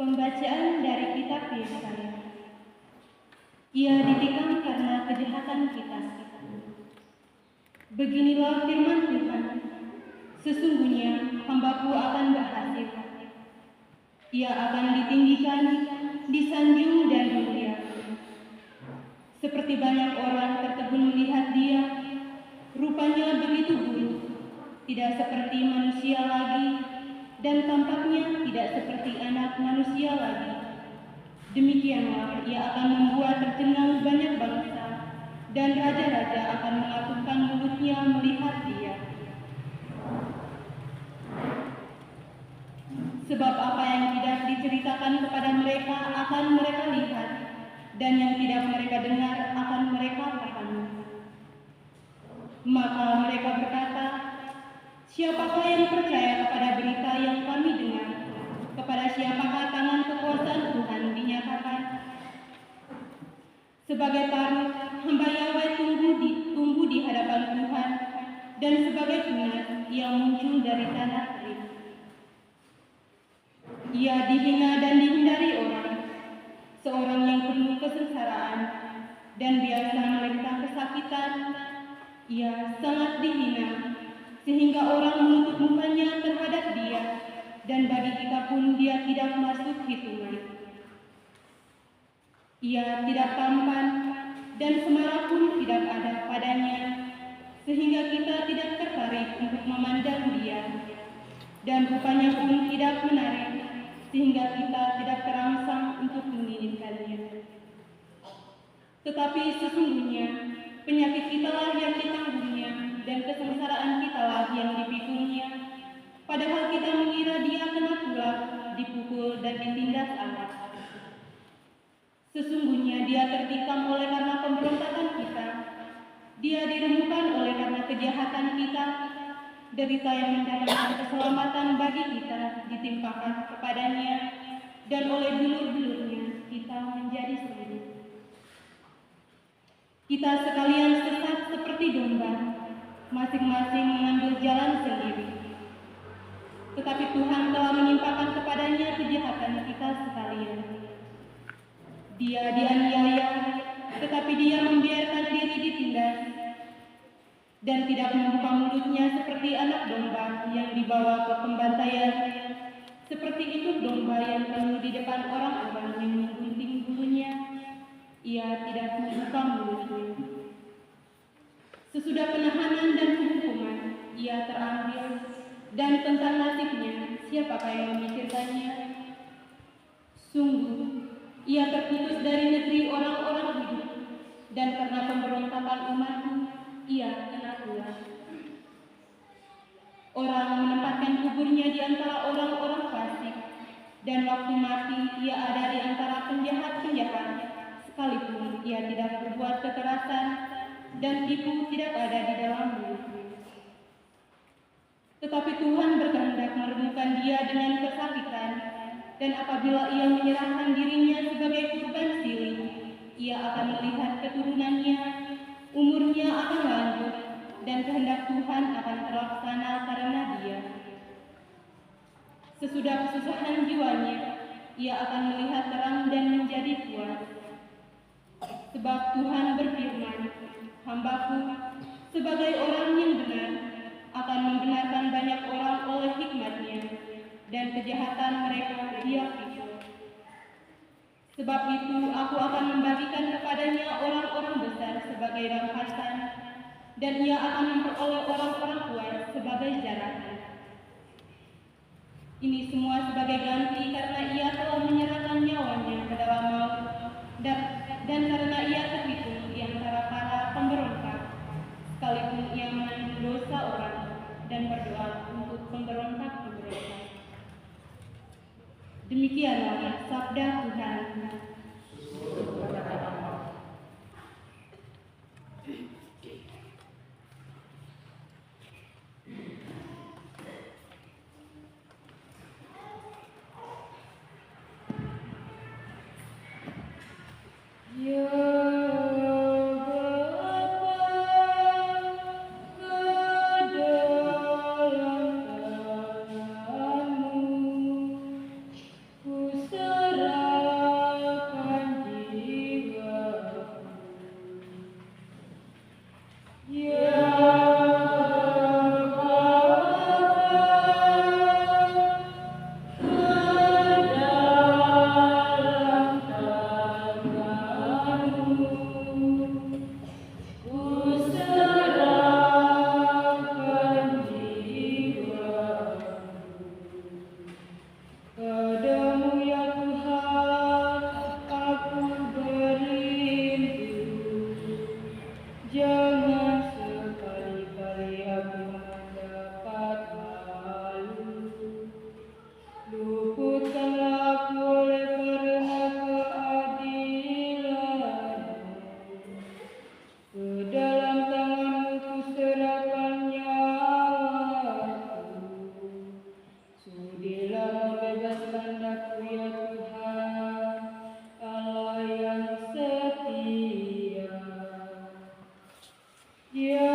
Pembacaan dari kitab Yesaya. Ia ditikam karena kejahatan kita. Beginilah firman Tuhan, sesungguhnya hamba-Ku akan berhasil. Ia akan ditinggikan, disanjung dan dimuliakan. Seperti banyak orang tertegun melihat dia, rupanya begitu buruk, tidak seperti manusia lagi, dan tampaknya tidak seperti anak manusia lagi. Demikianlah ia akan membuat tercengang banyak bangsa, dan raja-raja akan mengagungkan mulutnya melihat dia. Sebab apa yang tidak diceritakan kepada mereka akan mereka lihat, dan yang tidak mereka dengar akan mereka pahami. Maka mereka berkata, siapakah yang percaya kepada berita yang kami dengar? Kepada siapakah tangan kekuasaan Tuhan dinyatakan? Sebagai parut, hamba Yahweh tumbuh di hadapan Tuhan, dan sebagai tunas ia muncul dari tanah kering. Ia dihina dan dihindari orang, seorang yang penuh kesengsaraan, dan biasa menderita kesakitan. Ia sangat dihina, sehingga orang menutup mukanya terhadap dia, dan bagi kita pun dia tidak masuk hitungan. Ia tidak tampan, dan semarak pun tidak ada padanya, sehingga kita tidak tertarik untuk memandang dia, dan rupanya pun tidak menarik, sehingga kita tidak terangsang untuk menginginkannya. Tetapi sesungguhnya penyakit kitalah yang ditanggungnya, dan kesengsaraan kitalah yang dipikulnya. Padahal kita mengira dia kena tulak, dipukul, dan ditindas Allah. Sesungguhnya dia tertikam oleh karena pemberontakan kita, dia diremukkan oleh karena kejahatan kita. Derita yang mendatangkan keselamatan bagi kita ditimpakan kepadanya, dan oleh dulur-dulurnya kita menjadi sembuh. Kita sekalian sesat seperti domba, masing-masing mengambil jalan sendiri. Tetapi Tuhan telah menimpakan kepadanya kejahatan kita sekalian. Dia dianiaya, tetapi dia membiarkan diri ditindas, dan tidak membuka mulutnya seperti anak domba yang dibawa ke pembantaian, seperti induk domba yang perlu di depan orang-orang yang menggunting bulunya. Ia tidak membuka mulutnya. Sesudah penahanan dan hukuman, ia terambil, dan tentang nasibnya, siapakah yang memikirkannya? Sungguh, ia terputus dari negeri orang-orang hidup, dan karena pemberontakan umatku, ia kena tulak. Orang menempatkan kuburnya di antara orang-orang fasik, dan waktu mati ia ada di antara penjahat-penjahat, sekalipun ia tidak berbuat kekerasan, dan tipu tidak ada di dalam mulutnya. Tetapi Tuhan berkehendak meremukkan dia dengan kesakitan, dan apabila ia menyerahkan dirinya sebagai kurban silih, ia akan melihat keturunannya, umurnya akan lanjut, dan kehendak Tuhan akan terlaksana karena dia. Sesudah kesusahan jiwanya, ia akan melihat terang dan menjadi puas. Sebab Tuhan berfirman, hamba-Ku sebagai orang yang benar akan membenarkan banyak orang oleh hikmat-Nya, dan kejahatan mereka dia pikul. Sebab itu aku akan membagikan kepadanya orang-orang besar sebagai rampasan, dan ia akan memperoleh orang-orang kuat sebagai jarahan. Ini semua sebagai ganti karena ia telah menyerahkan nyawanya ke dalam maut, dan karena ia terhitung di antara para pemberontak, sekalipun ia menanggung dosa orang dan berdoa untuk pemberontak-pemberontak. Demikianlah sabda Tuhan. So kali aku mendapat malu. Luputkanlah aku oleh karena keadilan-Mu. Ke dalam tangan-Mu kuserahkan nyawaku. Sudilah membebaskan aku ya Tuhan, Allah yang setia. Ya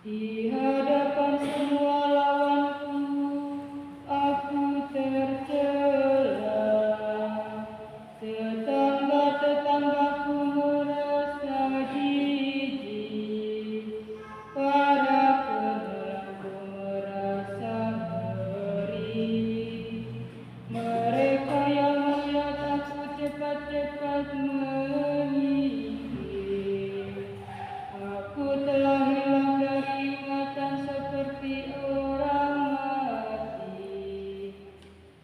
di hadapan semua lawanku, aku tercela. Tetangga-tetanggaku merasa jijik. Para pengelangku merasa ngeri. Mereka yang melihat aku cepat-cepat menyingkir. Aku telah hilang dari ingatan seperti orang mati,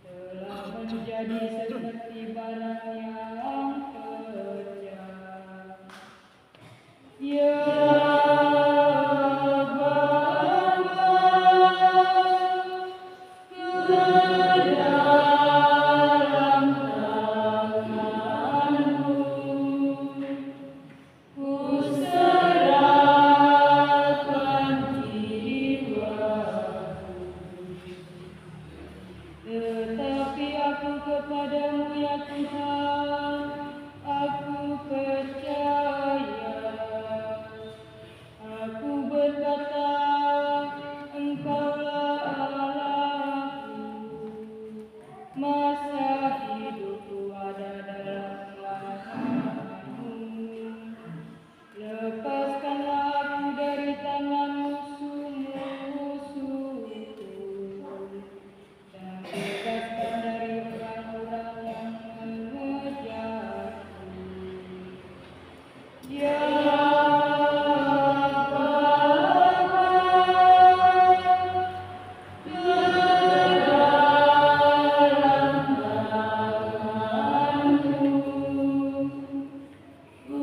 telah menjadi seperti barang yang pecah. Ya Bapa, ke dalam tangan-Mu kuserahkan jiwaku. Tetapi aku kepadamu ya Tuhan, aku percaya. Aku berkata, Engkaulah Allahku. Masa hidupku ada dalam tangan-Mu. Lepaskanlah aku dari tangan musuh-musuhku, dan bebaskan dari orang-orang yang mengejarku. Ya Bapa, ke dalam tangan-Mu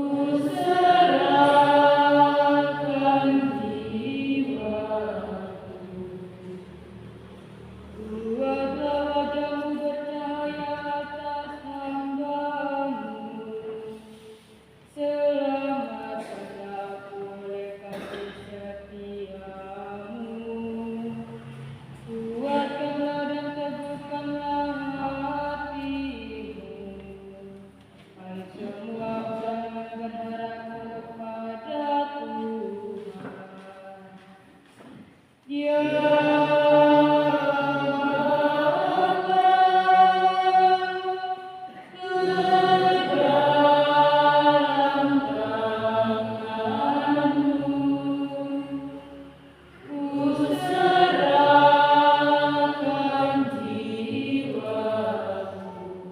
kuserahkan jiwaku. Buatlah wajah-Mu bercahaya atas hamba-Mu. Selamatkanlah aku oleh kasih setia-Mu. Kuatkanlah dan teguhkanlah hati-Mu. Hai semua orang yang berharap kepada Tuhan. Ya Bapa, ke dalam tangan-Mu kuserahkan jiwaku.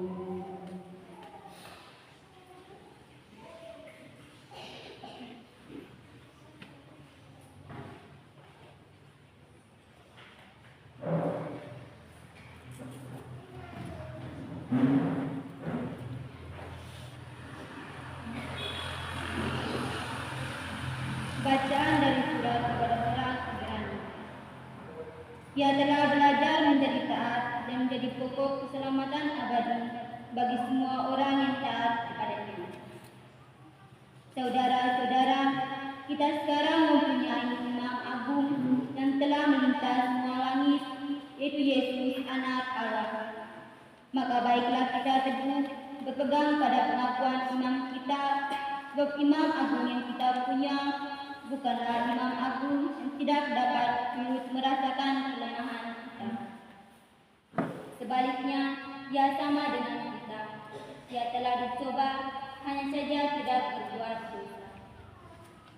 Bacaan dari surat kepada orang Ibrani. Ia telah belajar menjadi taat dan menjadi pokok keselamatan abadi bagi semua orang yang taat kepadanya. Saudara-saudara, kita sekarang mempunyai Imam Agung yang telah melintas semua langit, yaitu Yesus, Anak Allah. Maka baiklah kita teguh berpegang pada pengakuan imam kita, sebab Imam Agung yang kita punya bukanlah Imam Agung yang tidak dapat turut merasakan kelemahan kita. Sebaliknya, ia sama dengan kita. Ia telah dicoba, hanya saja tidak berbuat dosa.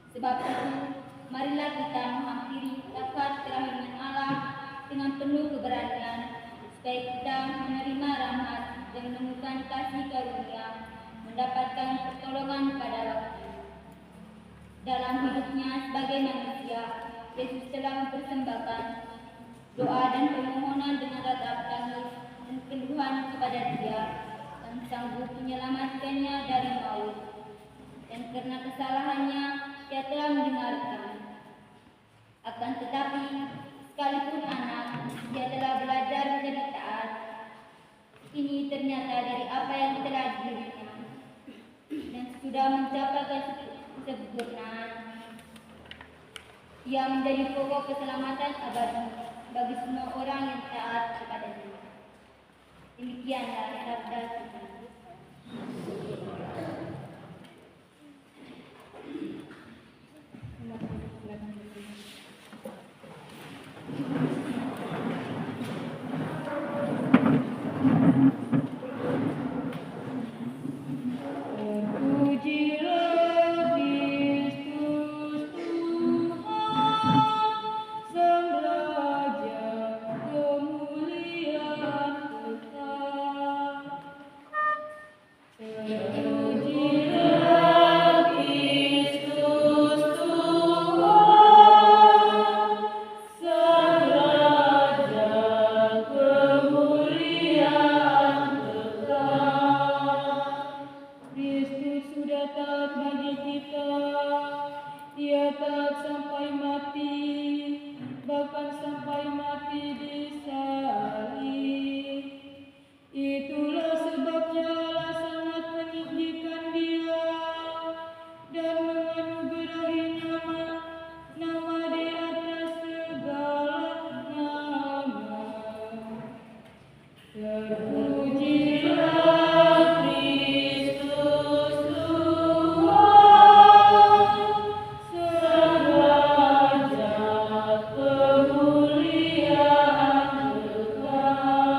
Sebab itu, marilah kita menghampiri dekat kerahiman Allah dengan penuh keberanian, supaya kita menerima rahmat dan menemukan kasih karunia, mendapatkan pertolongan dalam hidupnya sebagai manusia, Yesus telah mempersembahkan doa dan permohonan dengan ratap tangis dan keluhan kepada Dia yang sanggup menyelamatkannya dari maut. Dan karena kesalahannya, Dia telah mendengarkan. Akan tetapi, sekalipun anak, Dia telah belajar menjadi taat. Ini ternyata dari apa yang telah diberinya dan sudah mencapai kesempurnaan. Ia menjadi pokok keselamatan abadi bagi semua orang yang taat kepadanya. Demikianlah sabda Tuhan. Terpujilah Kristus Tuhan, Sang Raja kemuliaan kekal. Terpujilah Kristus Tuhan, Sang Raja kemuliaan kekal. Kristus sudah taat bagi kita, Dia taat sampai mati, bahkan sampai mati di salib. Itulah sebabnya Allah sangat meninggikan Dia dan menganugerahi nama di atas segala nama. Terpujilah Kristus Tuhan, Sang Raja kemuliaan kekal.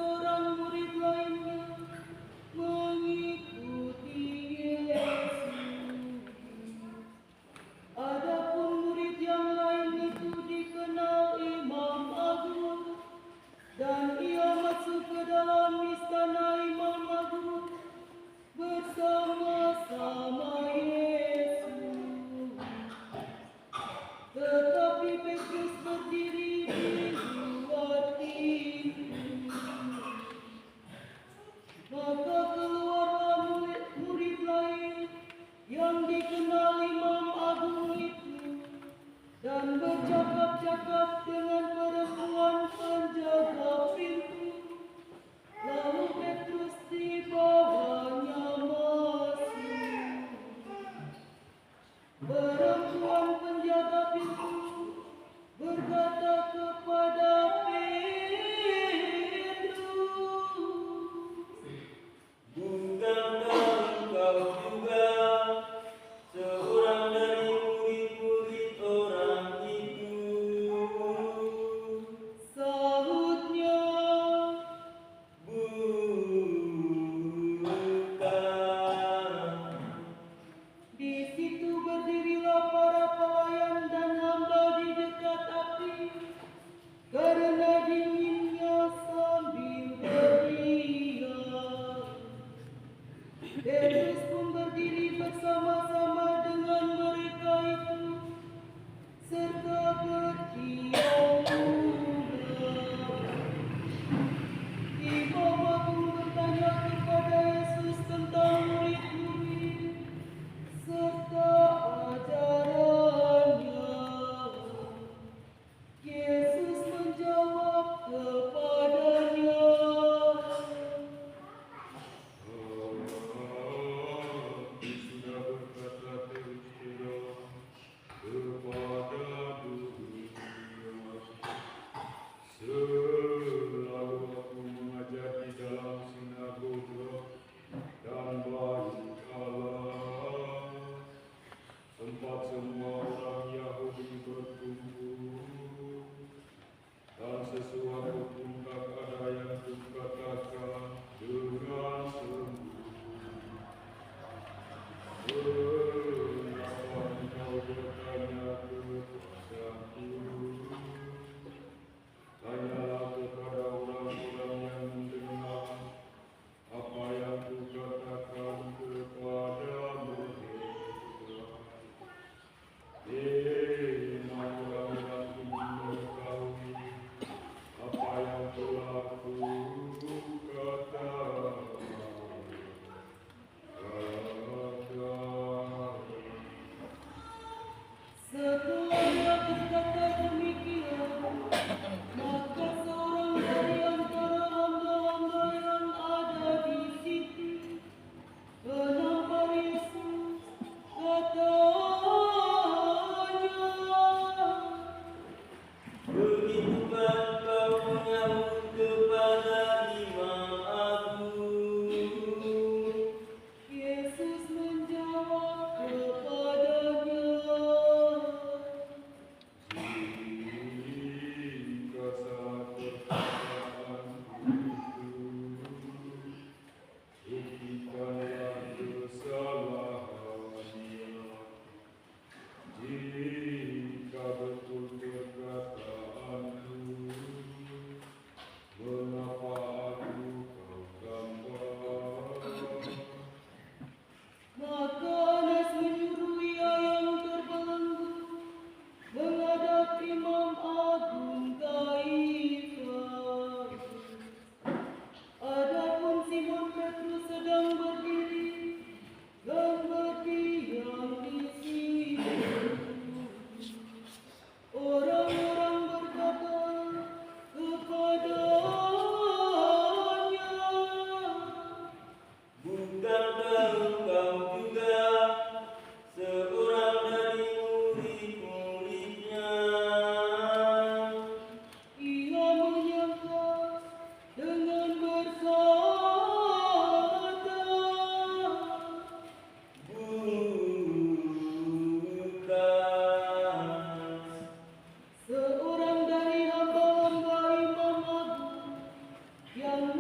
seorang murid lainnya mengikuti Yesus. Adapun murid yang lain itu dikenal imam agung, dan ia masuk ke dalam istana imam agung bersama-sama Yesus. Tetapi Petrus berdiri di luar pintu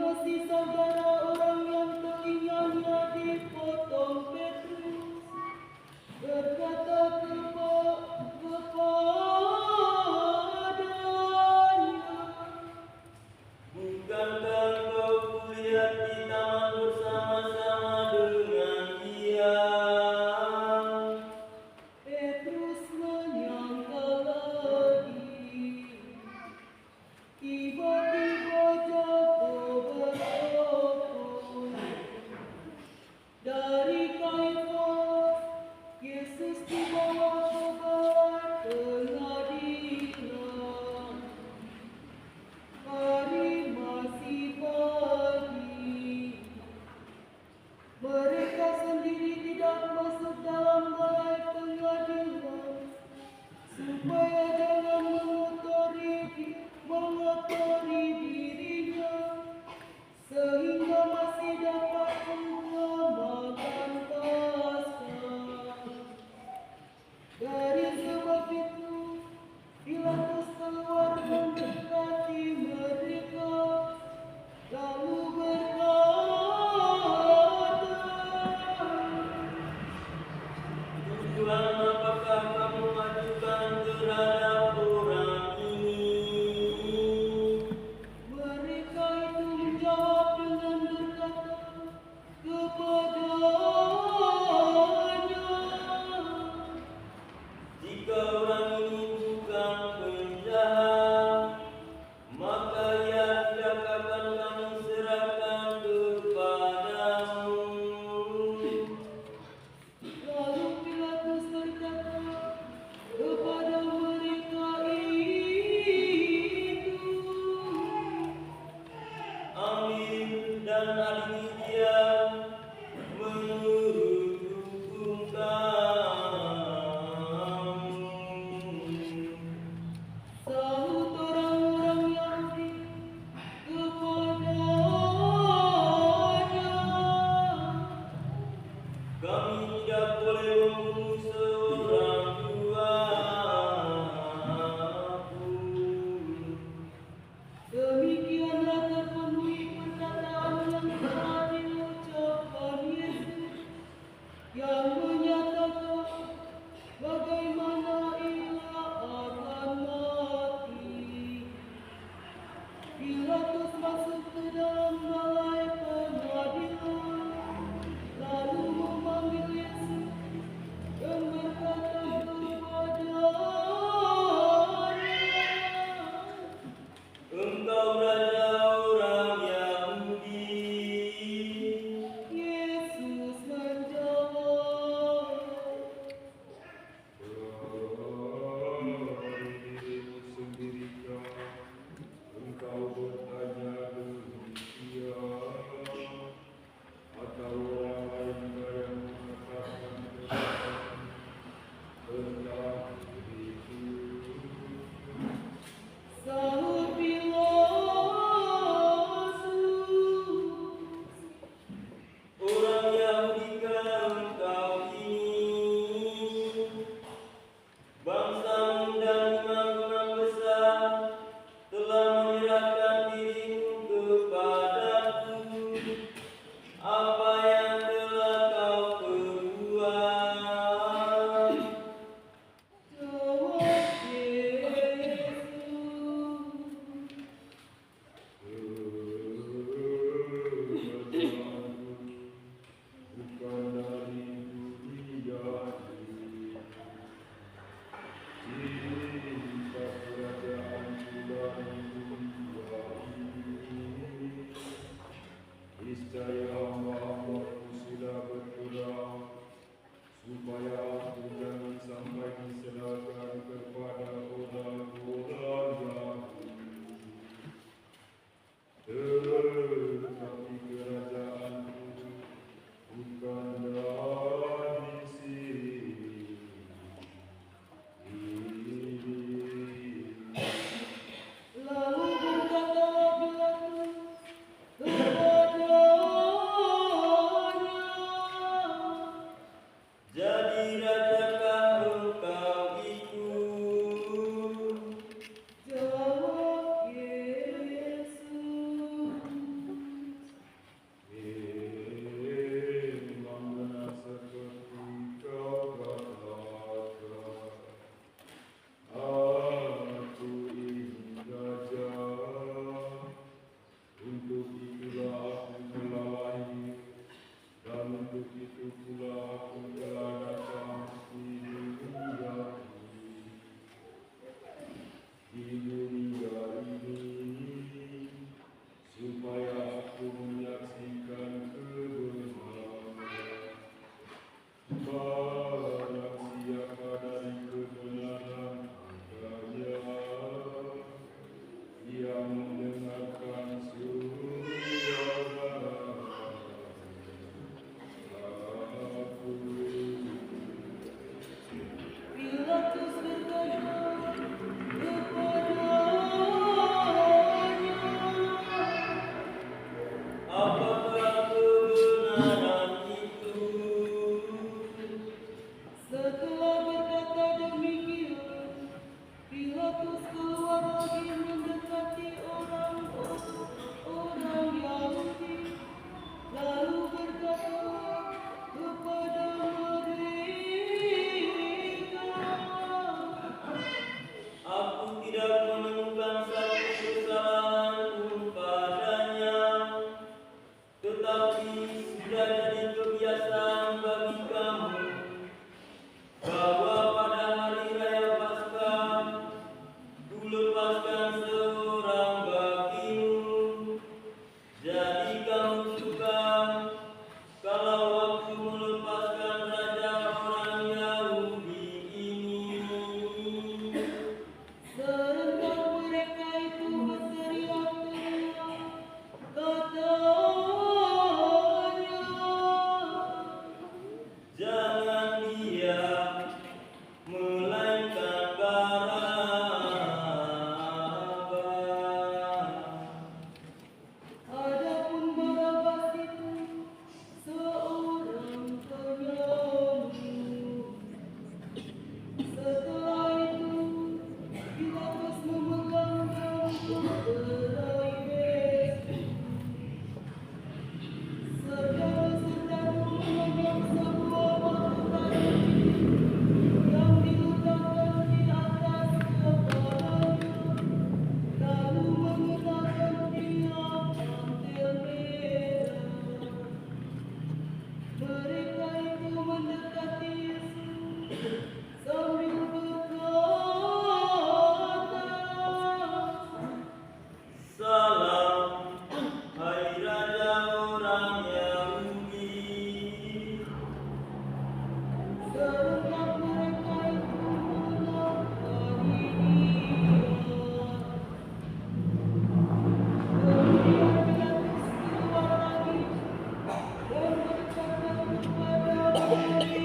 masih saudara orang yang telinganya dipotong Petrus berkata kepadanya, bukankah kau kulihat di taman bersama-sama dengan dia? Petrus menyangka lagi. Tiba-tiba jatuh berokok dari Kaifas. Yesus dibawa ke balai pengadilan. Hari masih pagi. Mereka sendiri tidak masuk dalam balai pengadilan supaya jangan mengotori dirinya, sehingga masih dapat makan Paskah. Dari sebab itu, Pilatus keluar mendekati mereka, lalu berkata, Tuhan, apakah kamu ajukan terhadap orang ini? mereka itu menjawab dengan berkata kepadanya, Jika orang ini bukan penjahat, maka ia tidak akan kami serahkan kepadamu. lalu Pilatus berkata kepada mereka itu, Ambil dan adili dia menurut hukum kamu. sahut orang-orang Yahudi kepadanya, Kami tidak boleh membunuh seorang jua pun. demikianlah terpenuhi perkataan yang telah diucapkan Yesus, yang menyatakan bagaimana ia akan mati. Pilatus masuk ke dalam balai pengadilan, lalu memanggil Yesus dan berkata kepadanya, Engkau raja orang Yahudi. Yesus menjawab, dirimu sendirikah engkau bertanya demikian, atau orang lain yang mengatakan tentang diriku? sahut Pilatus, Orang Yahudikah engkau ini? Bangsamu dan imam-imam besar telah menyerahkan dirimu kepadaku. Apa yang telah kau perbuat? jawab Yesus, Bukan dari dunia ini. Jika kerajaan sudah di dunia ini, niscaya hamba-hambaku sudah berperang, supaya aku jangan sampai diserahkan kepada orang-orang Yahudi. Tetapi kerajaanku bukan dari sini. lalu berkatalah Pilatus kepadanya, aku menyaksikan kebenaran. Barang siapa dari kebenaran adanya, ia mendengarkan suara aku. Pilatus bertanya kepadanya, Apakah kebenaran itu? setelah berkata demikian, Pilatus keluar lagi mendekati orang Yahudi, lalu berkata kepada mereka, Aku tidak menemukan satu kesalahan pun padanya, tetapi sudah jadi kebiasaan bagi kamu bahwa pada hari raya Paskah kulepaskan seorang bagimu. Jadi kamu suka kalau aku melepaskan raja orang Yahudi ini. serentak mereka itu berteriak-teriak, katanya, Jangan dia, melainkan Barabas. adapun Barabas itu seorang penyembuh. Setelah itu, Pilatus memegangnya untuk berai besi, serta beserta memegang sebuah batu kayu yang diletakkan di atas kepalanya, lalu mengenakan dia mantel merah. Mereka itu mendekati Yesus sambil berkata, Salam, hai raja orang Yahudi. serentak mereka itu menafkahi dia. Kemudian Pilatus keluar lagi dan berkata kepada mereka,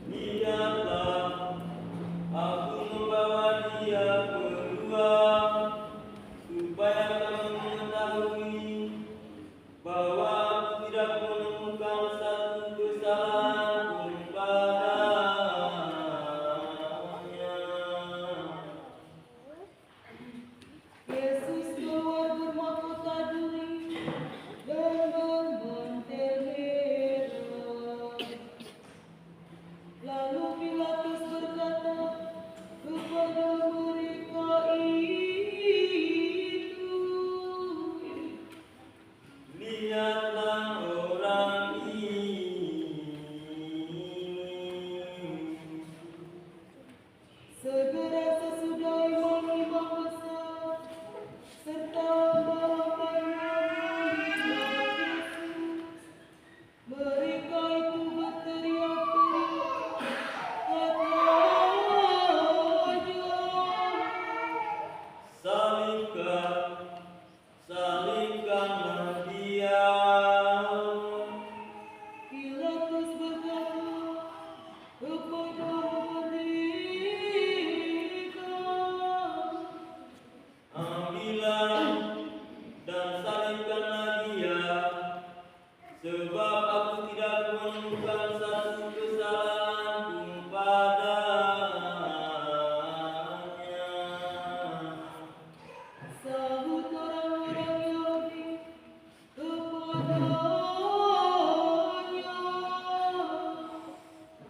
Lihatlah, aku membawa dia keluar, supaya kamu mengetahui bahwa aku tidak menemukan satu kesalahan pun padanya. Yesus keluar bermahkota duri dan bermantel merah. Lalu Pilatus berkata kepada mereka itu, Lihatlah orang ini. segera sesudah imam-imam besar serta hamba-hamba yang melihat Yesus, mereka itu berteriak-teriak, katanya, Salibkanlah dia. Pilatus berkata kepada mereka, Ambillah dan salibkanlah dia, sebab aku tidak menemukan satu kesalahan pun padanya. sahut orang-orang Yahudi kepadanya,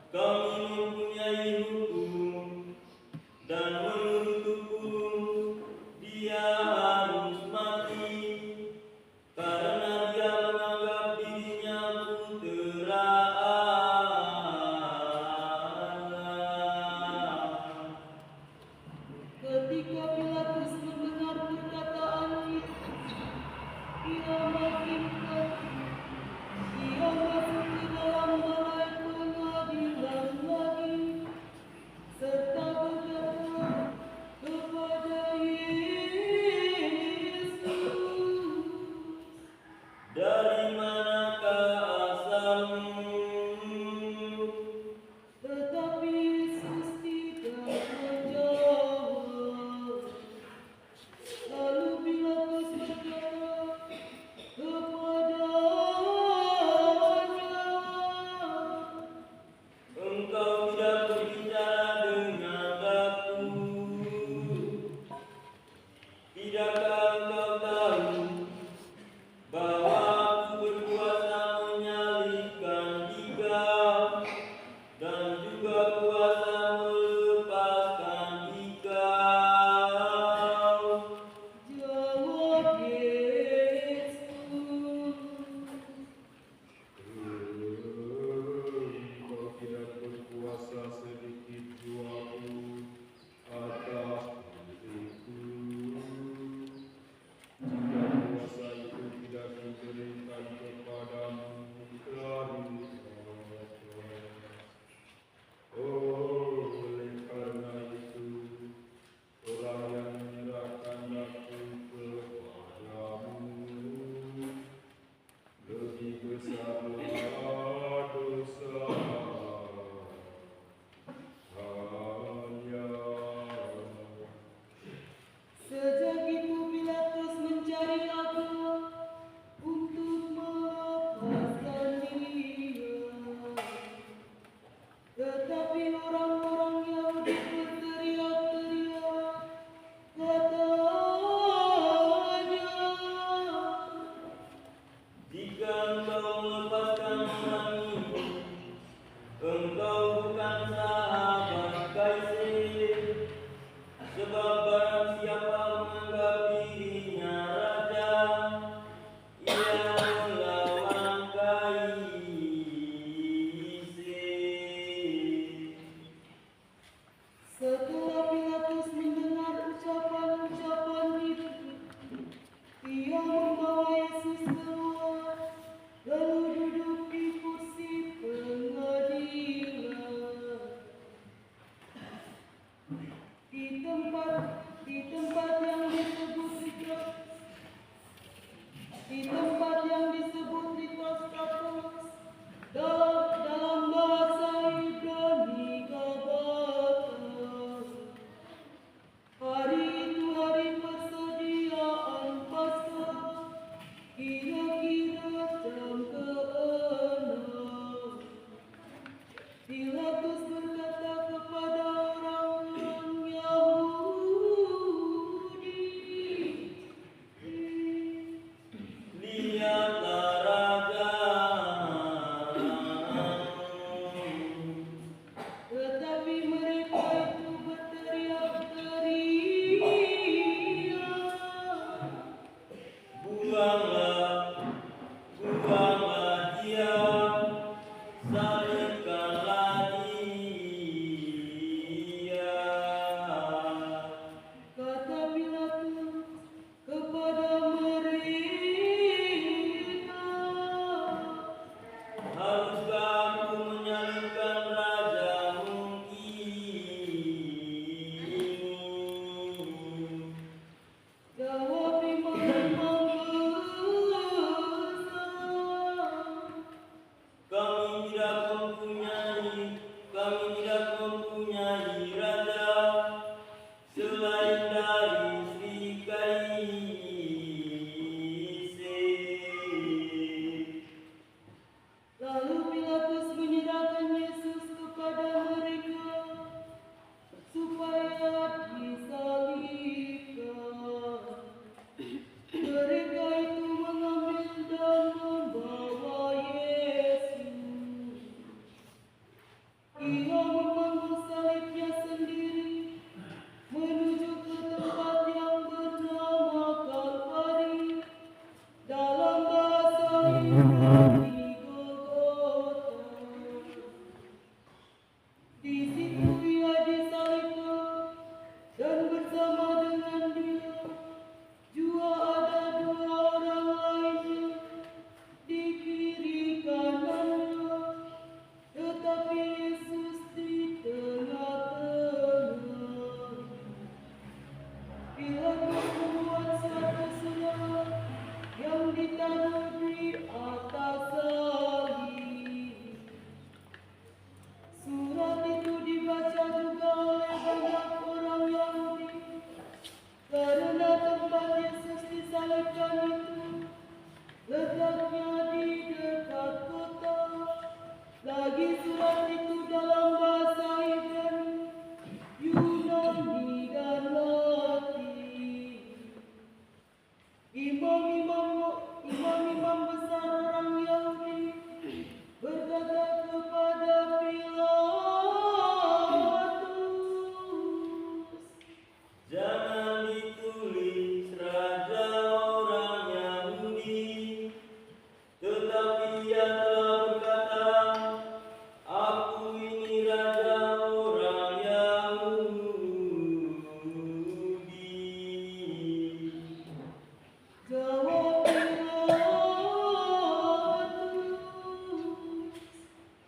Kami mempunyai hukum, dan menurut hukum dia harus Lalu Pilatus menyerahkan Yesus kepada mereka supaya disalibkan. Mereka itu mengambil dan membawa Yesus. Ia memangku salibnya sendiri menuju ke tempat yang bernama Kalvari, dalam bahasa Yunani Golgota. Di situ ia disalibkan, dan bersama dengan dia juga ada dua orang lainnya di kiri kanannya, tetapi Yesus di tengah-tengah. Pilatus membuat suatu surat yang ditaruh di atas salib. Surat itu dibaca juga oleh banyak orang Yahudi, karena tempat Yesus disalibkan itu letaknya di dekat kota. Lagi surat itu dalam bahasa Ibrani, Yunani, dan Latin. Imam-imam besar orang Yahudi berkata kepada Pilatus, Jangan ditulis Raja orang Yahudi, tetapi ia telah berkata, Aku ini Raja orang Yahudi. jawab Pilatus,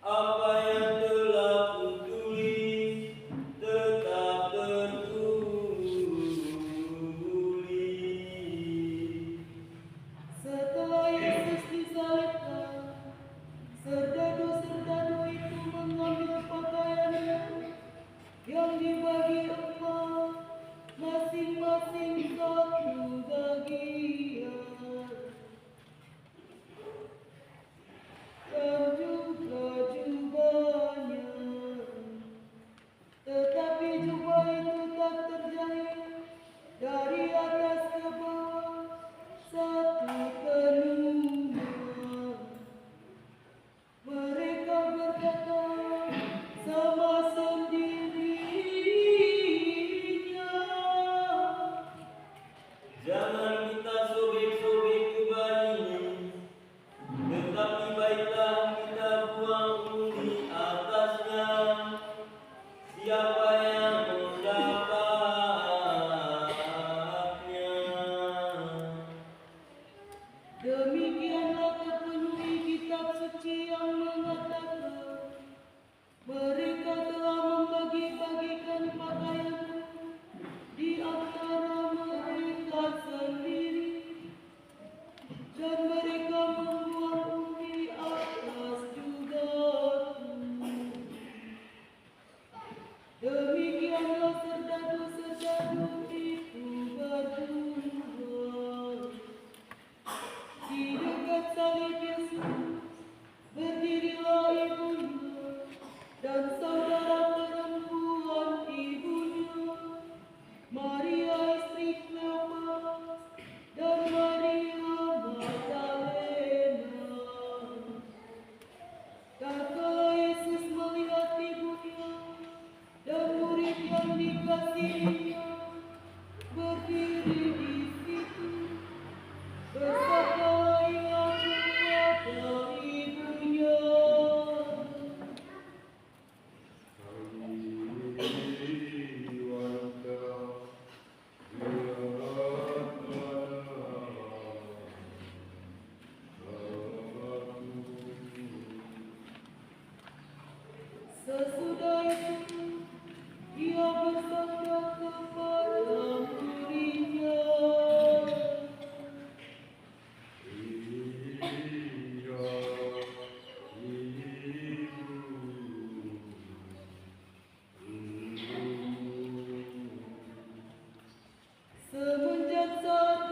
Apa yang telah kutulis tetap tertulis. setelah Yesus disalibkan, serdadu-serdadu itu mengambil pakaiannya yang dibagi empat, masing-masing satu bagian, dan juga jubahnya. Tetapi jubah itu tak terjahit dari atas ke bawah, satu tenungan. Mereka berkata sama sendirinya, Jangan kita sobek-sobek jubah ini, tetapi baiklah kita buang undi atasnya. Siapa yang mendapatnya? demikianlah terpenuhi kitab suci yang mengatakan, mereka telah membagi-bagikan pakaian di antara mereka sendiri, dan mereka membuang undi atas jubahku. Demikianlah serdadu-serdadu itu berdua. Di dekat salib Yesus berdirilah ibunya dan saudara perempuan ibunya, Maria istri Kleopas dan Maria Magdalena. Tatkala Yesus melihat ibunya dan murid yang dikasihinya berdiri di situ, bersabdalah ia kepada ibunya, sesudah itu ia bersabda kepada muridnya, semenjak saat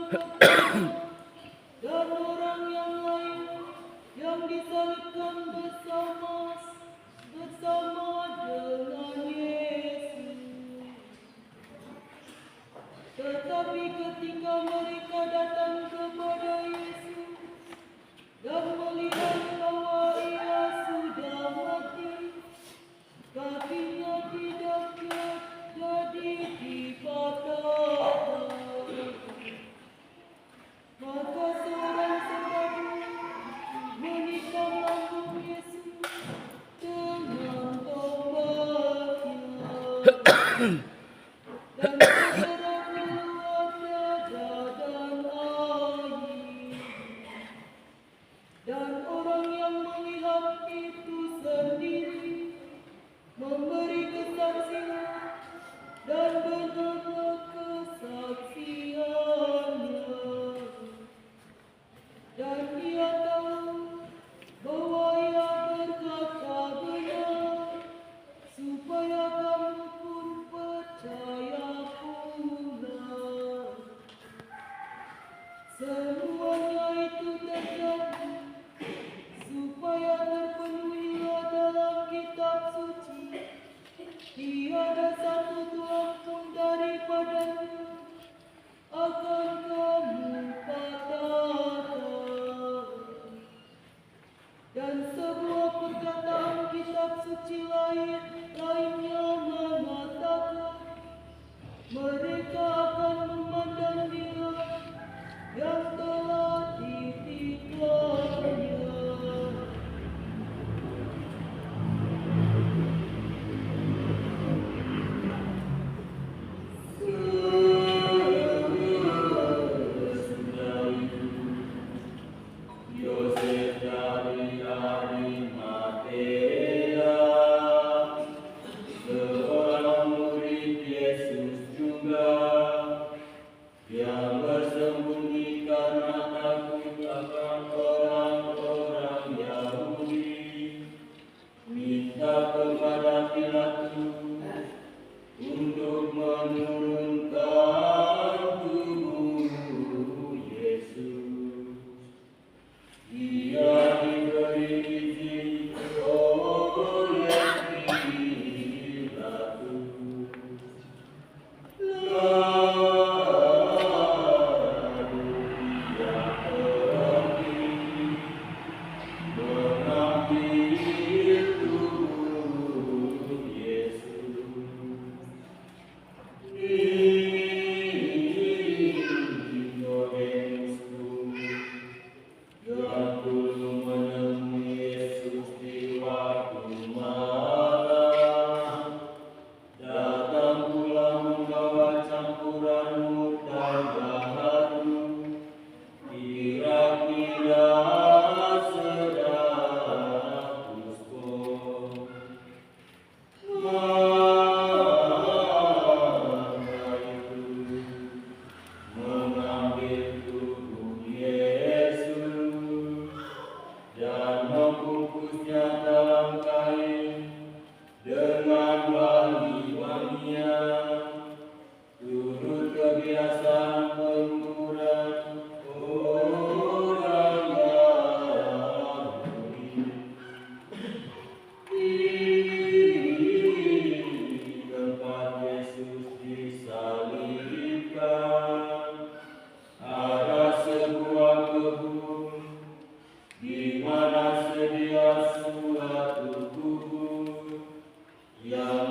dan orang yang lain yang disalibkan bersama dengan Yesus. Tetapi ketika mereka datang kepada Yesus dan melihat bahwa ia sudah mati, kakinya tidak jadi dipatahkan. Maka seorang sahabat menikam lambung Yesus dengan tombaknya dan segera keluar darah dan air. Dan orang yang melihat itu sendiri memberi kesaksian dan benar kesaksiannya. Dan ia tahu bahwa ia berkata benar, supaya kamu pun percaya pula. Semuanya itu terjadi supaya terpenuhilah dalam kitab suci, tiada satu Tuhan pun daripadanya akan kamu patahkan. Dan sebuah perkataan kitab suci lainnya mengatakan, mereka akan memandang Dia yang telah ditiklanya. Yosef dari Arimatea, seorang murid Yesus juga, yang bersembunyi karena takut akan orang-orang Yahudi, minta kepada Pilatus untuk menurunkan tubuh Yesus. Dia diberi izin oleh Pilatus. Lalu dia pergi mengambil tubuh Yesus. Nikodemus yang dulu menemui Yesus di waktu malam, datang pula membawa campuran mur dan gaharu, kira-kira 100 kor. Maka itu mengambil tubuh Yesus dan membungkusnya dalam kain dengan wangi-wangian, turut kebiasaan pemburan orang Yahudi. Di tempat Yesus disalibkan ada sebuah kebun di mana sedia suatu kubur yang